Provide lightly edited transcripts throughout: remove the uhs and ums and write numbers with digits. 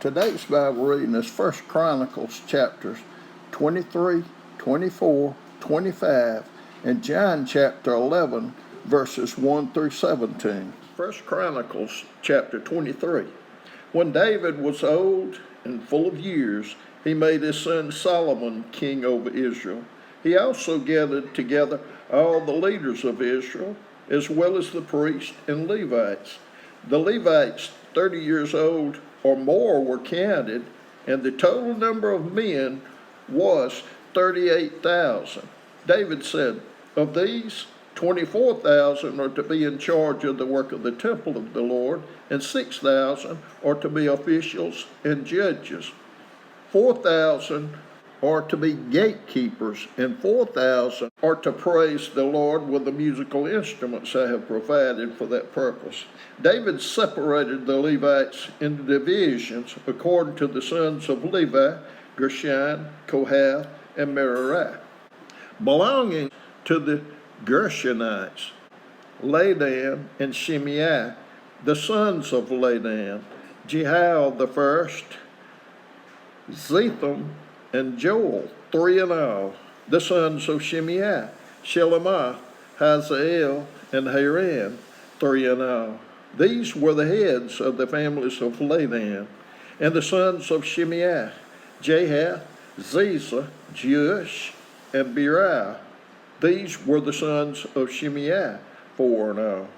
Today's Bible reading is 1 Chronicles chapters 23, 24, 25, and John chapter 11, verses 1 through 17. 1 Chronicles chapter 23. When David was old and full of years, he made his son Solomon king over Israel. He also gathered together all the leaders of Israel, as well as the priests and Levites. The Levites, 30 years old or more, were counted, and the total number of men was 38,000. David said, of these, 24,000 are to be in charge of the work of the temple of the Lord, and 6,000 are to be officials and judges. 4,000 are to be gatekeepers, and 4,000 are to praise the Lord with the musical instruments I have provided for that purpose. David separated the Levites into divisions according to the sons of Levi, Gershon, Kohath, and Merari. Belonging to the Gershonites, Ladan and Shimei, the sons of Ladan, Jehiel the first, Zetham, and Joel, 3 in all, the sons of Shimei, Shelemiah, Hazael, and Haran, 3 in all. These were the heads of the families of Ladan, and the sons of Shimei, Jahath, Ziza, Jeush, and Beriah. These were the sons of Shimei, 4 in all.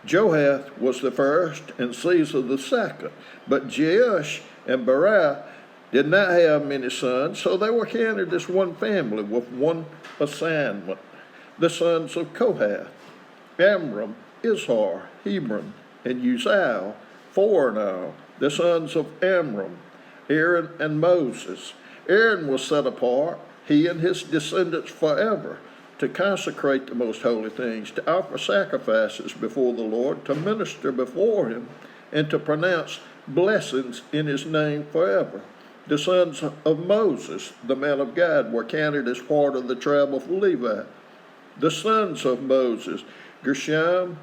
Johath was the first, and Ziza the second, but Jeush and Beriah did not have many sons, so they were counted as one family with one assignment. The sons of Kohath, Amram, Izhar, Hebron, and Uzziel, 4 in all. The sons of Amram, Aaron and Moses. Aaron was set apart, he and his descendants forever, to consecrate the most holy things, to offer sacrifices before the Lord, to minister before him, and to pronounce blessings in his name forever. The sons of Moses, the man of God, were counted as part of the tribe of Levi. The sons of Moses, Gershom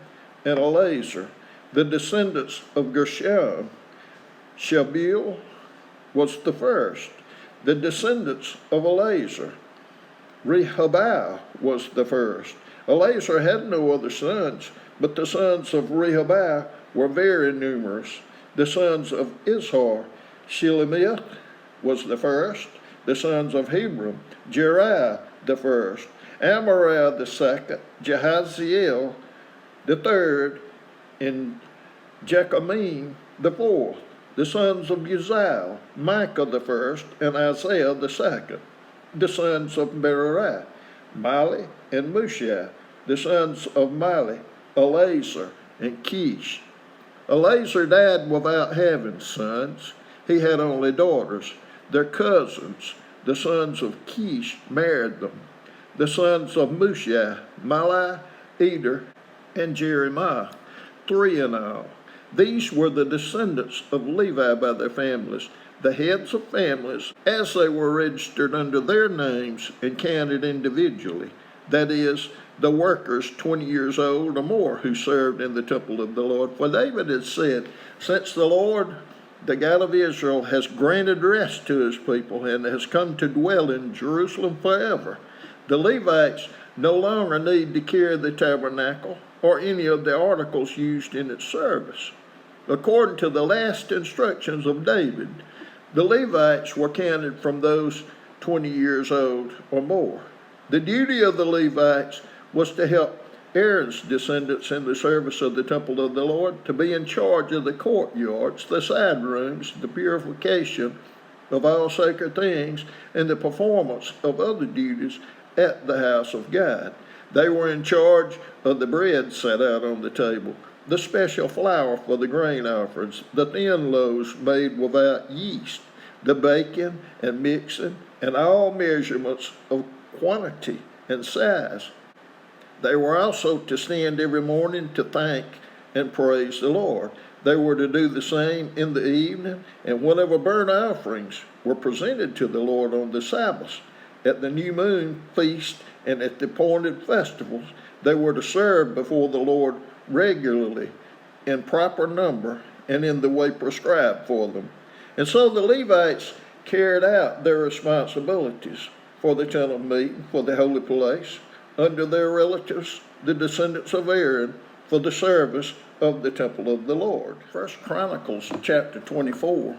and Eleazar. The descendants of Gershom, Shebuel was the first. The descendants of Eleazar, Rehabiah was the first. Eleazar had no other sons, but the sons of Rehabiah were very numerous. The sons of Izhar, Shelemiah was the first. The sons of Hebron, Jeriah the first, Amariah the second, Jehaziel the third, and Jechamim the fourth. The sons of Uzziel, Micah the first, and Isaiah the second. The sons of Merari, Mali and Mushi. The sons of Mali, Eleazar and Kish. Eleazar died without having sons. He had only daughters. Their cousins, the sons of Kish, married them. The sons of Mushi, Mali, Eder, and Jeremiah, 3 in all. These were the descendants of Levi by their families, the heads of families, as they were registered under their names and counted individually. That is, the workers 20 years old or more who served in the temple of the Lord. For David had said, since the Lord, the God of Israel, has granted rest to his people and has come to dwell in Jerusalem forever, the Levites no longer need to carry the tabernacle or any of the articles used in its service. According to the last instructions of David, the Levites were counted from those 20 years old or more. The duty of the Levites was to help Aaron's descendants in the service of the temple of the Lord, to be in charge of the courtyards, the side rooms, the purification of all sacred things, and the performance of other duties at the house of God. They were in charge of the bread set out on the table, the special flour for the grain offerings, the thin loaves made without yeast, the baking and mixing, and all measurements of quantity and size. They were also to stand every morning to thank and praise the Lord. They were to do the same in the evening, and whenever burnt offerings were presented to the Lord on the Sabbaths, at the new moon feast, and at the appointed festivals, they were to serve before the Lord regularly, in proper number, and in the way prescribed for them. And so the Levites carried out their responsibilities for the tent of meeting, for the holy place, under their relatives, the descendants of Aaron, for the service of the temple of the Lord. First Chronicles chapter 24.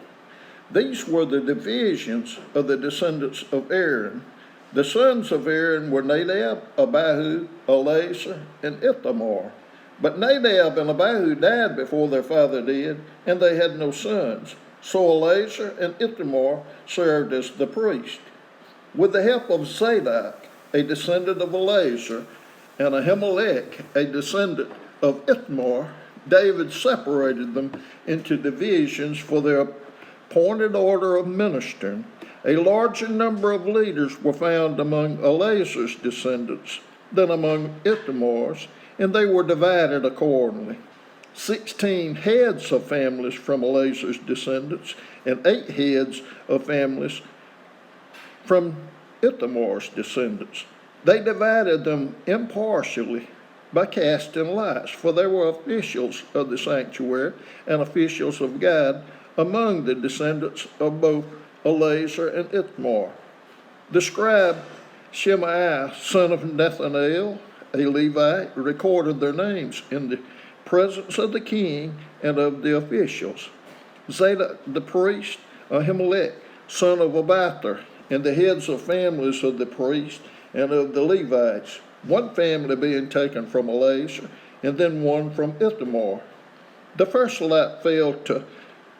These were the divisions of the descendants of Aaron. The sons of Aaron were Nadab, Abihu, Eleazar, and Ithamar. But Nadab and Abihu died before their father did, and they had no sons. So Eleazar and Ithamar served as the priest. With the help of Zadok, a descendant of Eleazar, and Ahimelech, a descendant of Ithamar, David separated them into divisions for their appointed order of ministering. A larger number of leaders were found among Eleazar's descendants than among Ithamar's, and they were divided accordingly. 16 heads of families from Eleazar's descendants, and 8 heads of families from Ithamar's descendants. They divided them impartially by casting lots, for there were officials of the sanctuary and officials of God among the descendants of both Eleazar and Ithamar. The scribe Shemaiah, son of Nethanel, a Levite, recorded their names in the presence of the king and of the officials. Zadok the priest, Ahimelech, son of Abiathar, and the heads of families of the priests and of the Levites, one family being taken from Eleazar, and then one from Ithamar. The first lot fell to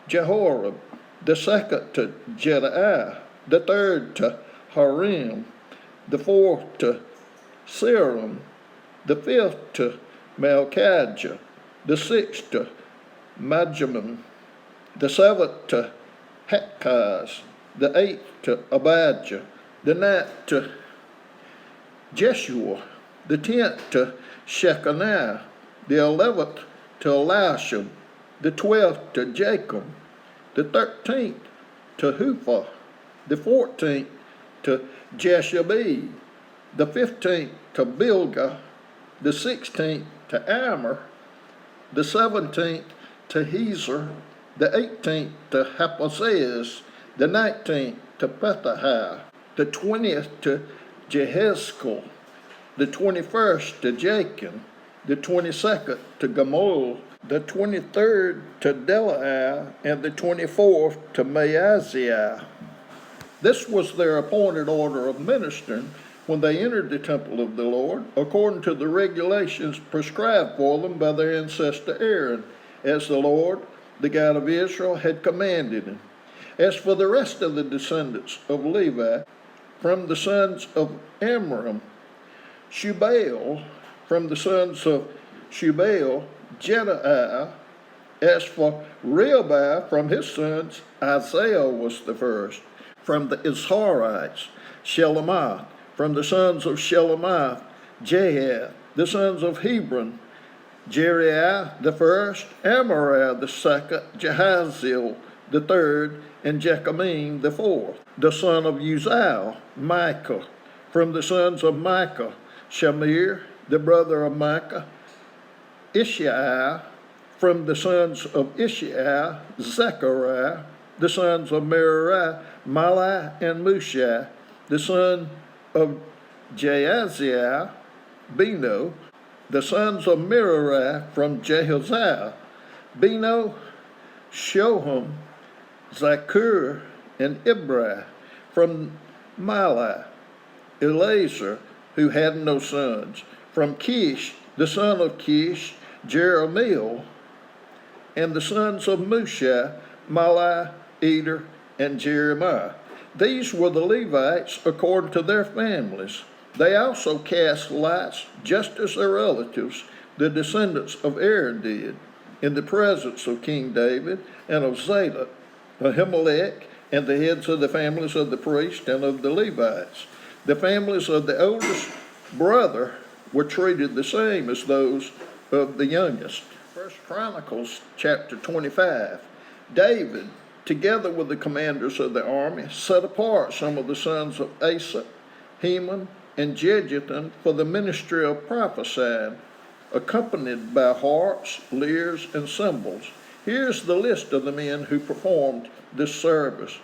Jehoram, the second to Jedaiah, the third to Harim, the fourth to Serum, the fifth to Malchijah, the sixth to Majaman, the seventh to Hakaz, the eighth to Abijah, the ninth to Jeshua, the 10th to Shechaniah, the 11th to Elisham, the 12th to Jacob, the 13th to Huphah, the 14th to Jeshabib, the 15th to Bilgah, the 16th to Ammer, the 17th to Hezer, the 18th to Haphazez, the 19th to Pethahiah, the 20th to Jehezkel, the 21st to Jachin, the 22nd to Gamul, the 23rd to Delaiah, and the 24th to Maaziah. This was their appointed order of ministering when they entered the temple of the Lord, according to the regulations prescribed for them by their ancestor Aaron, as the Lord, the God of Israel, had commanded him. As for the rest of the descendants of Levi, from the sons of Amram, Shubael; from the sons of Shubael, Jedaiah. As for Rehoboam, from his sons, Isaiah was the first. From the Izharites, Shelomith; from the sons of Shelomith, Jahath; the sons of Hebron, Jeriah the first, Amariah the second, Jahaziel the third, and Jechamim the fourth. The son of Uzziel, Micah; from the sons of Micah, Shamir, the brother of Micah, Ishaiah; from the sons of Ishaiah, Zechariah; the sons of Merari, Mahli and Mushi; the son of Jaaziah, Beno; the sons of Merari from Jehaziel, Beno, Shoham, Zakur, and Ibri; from Mahli, Eleazar, who had no sons; from Kish, the son of Kish, Jeremiel; and the sons of Mushi, Mahli, Eder, and Jeremiah. These were the Levites according to their families. They also cast lots, just as their relatives, the descendants of Aaron, did, in the presence of King David and of Zadok, Ahimelech, and the heads of the families of the priests and of the Levites. The families of the oldest brother were treated the same as those of the youngest. First Chronicles chapter 25. David, together with the commanders of the army, set apart some of the sons of Asa, Heman, and Jeduthun for the ministry of prophesying, accompanied by harps, lyres, and cymbals. Here's the list of the men who performed this service.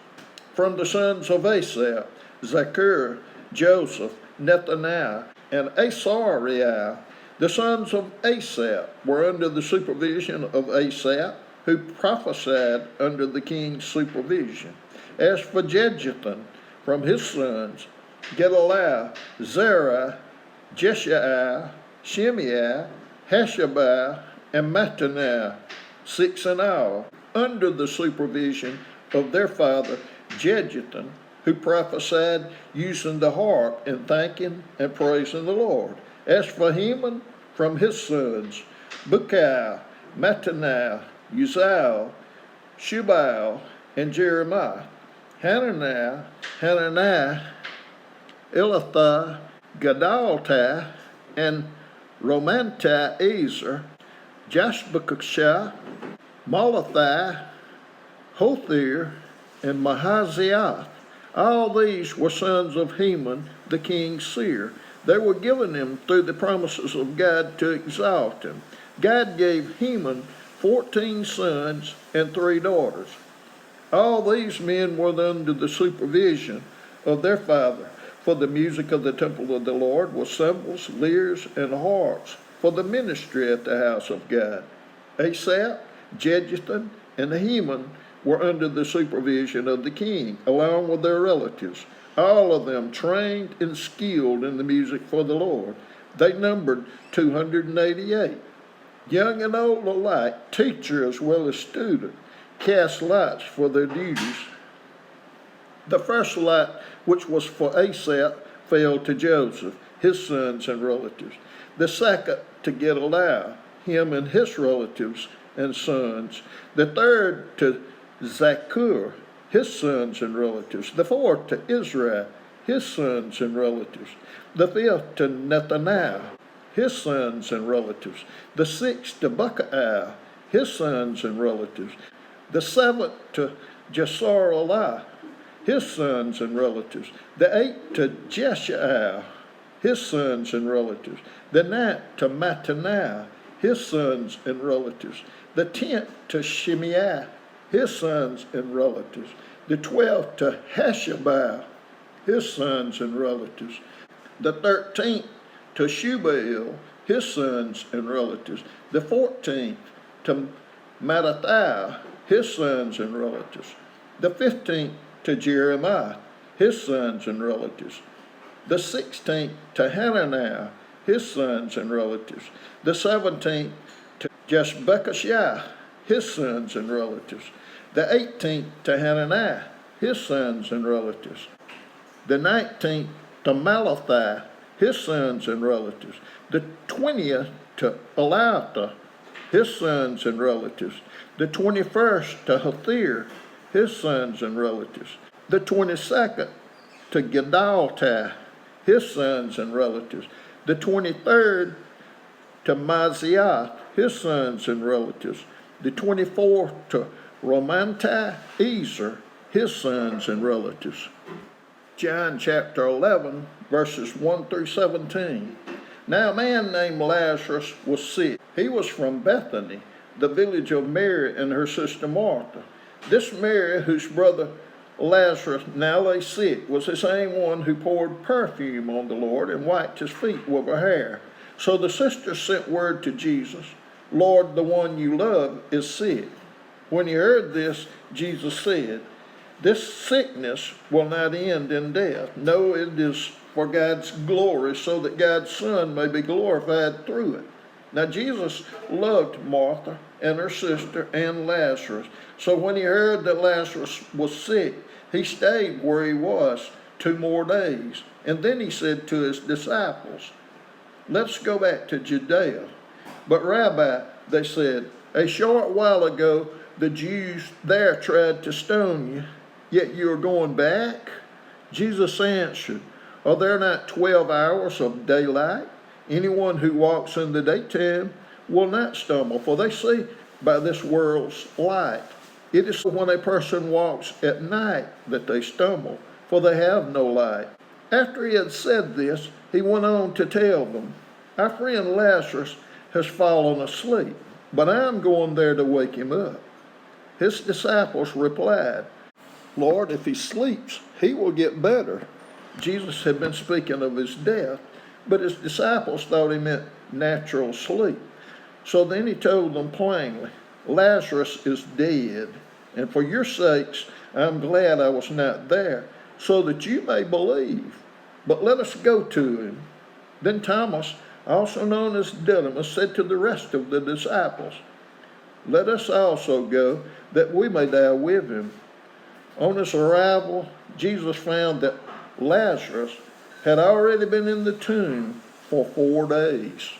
From the sons of Asaph, Zaccur, Joseph, Nethaniah, and Asariah. The sons of Asaph were under the supervision of Asaph, who prophesied under the king's supervision. As for Jeduthun, from his sons, Gedaliah, Zerah, Jeshaiah, Shimei, Hashabiah, and Mattaniah, 6 in all, under the supervision of their father Jeduthun, who prophesied using the harp in thanking and praising the Lord. As for Heman, from his sons, Bukiah, Mattaniah, Uzziel, Shubael, and Jeremiah. Hananiah, Elatha, Gadaltai, and Romanti-Ezer, Jashbekashah, Malathi, Hothir, and Mahaziah. All these were sons of Heman, the king's seer. They were given him through the promises of God to exalt him. God gave Heman 14 sons and 3 daughters. All these men were under the supervision of their father. For the music of the temple of the Lord was cymbals, lyres, and harps for the ministry at the house of God. Asaph, Jeduthun, and Heman were under the supervision of the king, along with their relatives, all of them trained and skilled in the music for the Lord. They numbered 288. Young and old alike, teacher as well as student, cast lots for their duties. The first lot, which was for Asaph, fell to Joseph, his sons and relatives. The second to Gedaliah, him and his relatives and sons. The third to Zaccur, his sons and relatives. The fourth to Israel, his sons and relatives. The fifth to Nethaniah, his sons and relatives. The sixth to Bukiah, his sons and relatives. The seventh to Jesarela, his sons and relatives. The eighth to Jeshaiah, his sons and relatives. The ninth to Mattaniah, his sons and relatives. The 10th to Shimei, his sons and relatives. The 12th to Hashabiah, his sons and relatives. The 13th to Shubael, his sons and relatives. The 14th to Mattathiah, his sons and relatives. The 15th to Jeremiah, his sons and relatives. The 16th to Hananiah, his sons and relatives. The 17th to Jeshbekashah, his sons and relatives. The 18th to Hananiah, his sons and relatives. The 19th to Malathi, his sons and relatives. The 20th to Elatha, his sons and relatives. The 21st to Hothir, his sons and relatives. The 22nd to Gedaltai, his sons and relatives. The 23rd to Maziah, his sons and relatives. The 24th to Romanti-Ezer, his sons and relatives. John chapter 11, verses 1 through 17. Now a man named Lazarus was sick. He was from Bethany, the village of Mary and her sister Martha. This Mary, whose brother Lazarus now lay sick, was the same one who poured perfume on the Lord and wiped his feet with her hair. So the sisters sent word to Jesus, Lord, the one you love is sick. When he heard this, Jesus said, this sickness will not end in death. No, it is for God's glory, so that God's Son may be glorified through it. Now Jesus loved Martha and her sister and Lazarus. So when he heard that Lazarus was sick, he stayed where he was 2 more days. And then he said to his disciples, let's go back to Judea. But Rabbi, they said, a short while ago the Jews there tried to stone you, yet you are going back? Jesus answered, are there not 12 hours of daylight? Anyone who walks in the daytime will not stumble, for they see by this world's light. It is when a person walks at night that they stumble, for they have no light. After he had said this, he went on to tell them, our friend Lazarus has fallen asleep, but I am going there to wake him up. His disciples replied, Lord, if he sleeps, he will get better. Jesus had been speaking of his death, but his disciples thought he meant natural sleep. So then he told them plainly, Lazarus is dead, and for your sakes I'm glad I was not there, so that you may believe. But let us go to him. Then Thomas, also known as Didymus, said to the rest of the disciples, Let us also go, that we may die with him. On his arrival, Jesus found that Lazarus had already been in the tomb for 4 days.